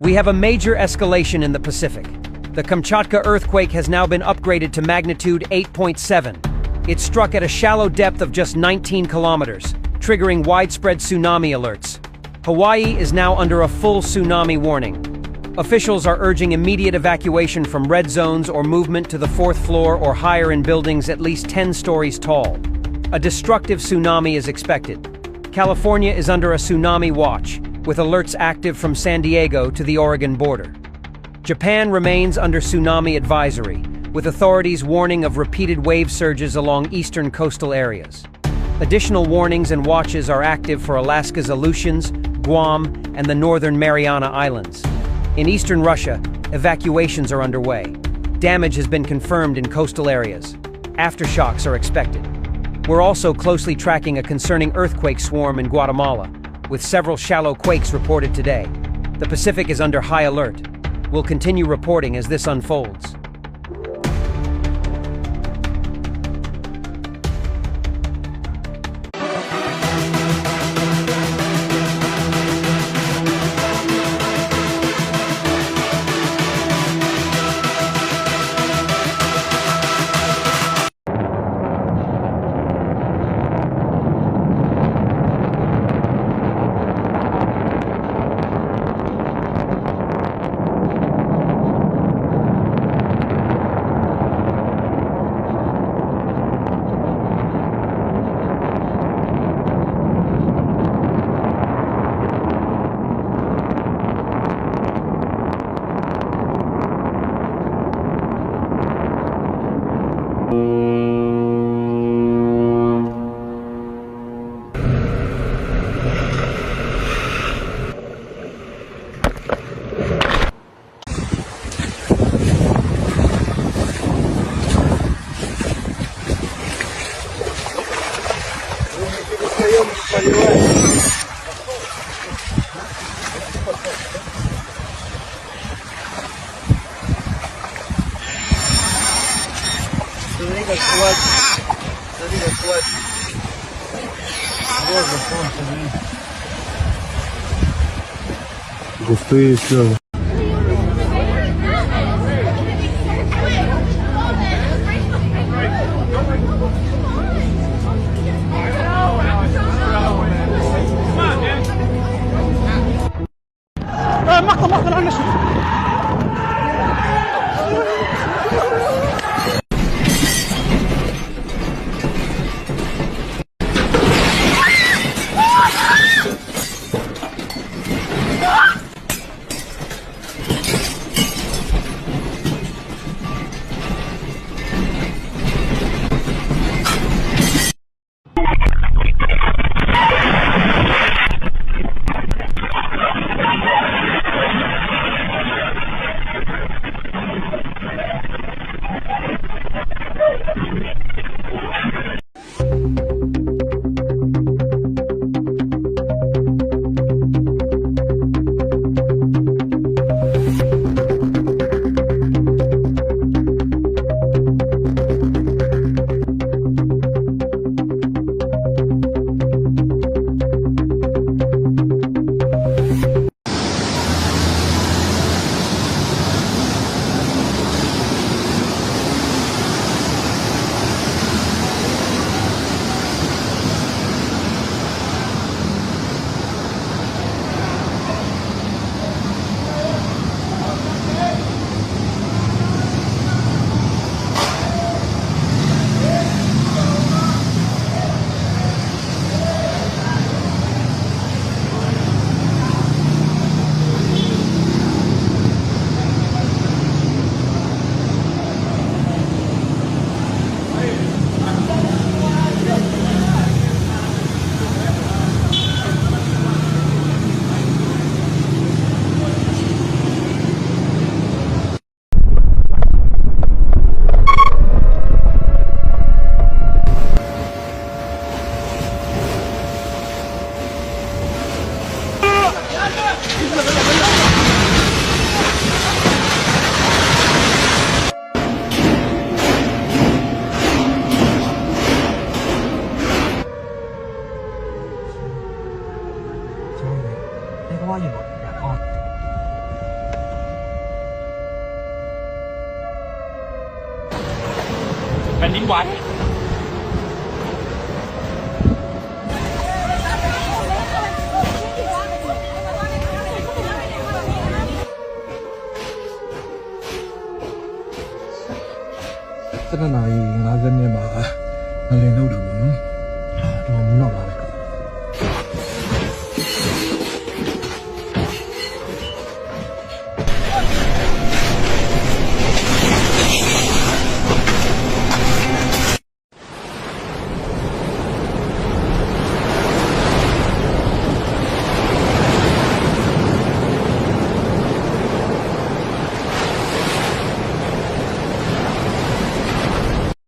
We have a major escalation in the Pacific. The Kamchatka earthquake has now been upgraded to magnitude 8.7. It struck at a shallow depth of just 19 kilometers, triggering widespread tsunami alerts. Hawaii is now under a full tsunami warning. Officials are urging immediate evacuation from red zones or movement to the fourth floor or higher in buildings at least 10 stories tall. A destructive tsunami is expected. California is under a tsunami watch, with alerts active from San Diego to the Oregon border. Japan remains under tsunami advisory, with authorities warning of repeated wave surges along eastern coastal areas. Additional warnings and watches are active for Alaska's Aleutians, Guam, and the northern Mariana Islands. In eastern Russia, evacuations are underway. Damage has been confirmed in coastal areas. Aftershocks are expected. We're also closely tracking a concerning earthquake swarm in Guatemala, with several shallow quakes reported today. The Pacific is under high alert. We'll continue reporting as this unfolds. Смотри, как плачет. Боже, солнце, блин. Густые слезы. ผ่นดินไหว7 နာရီ 50 မိနစ်မှာငလင်လောက်တာပေါ့နော်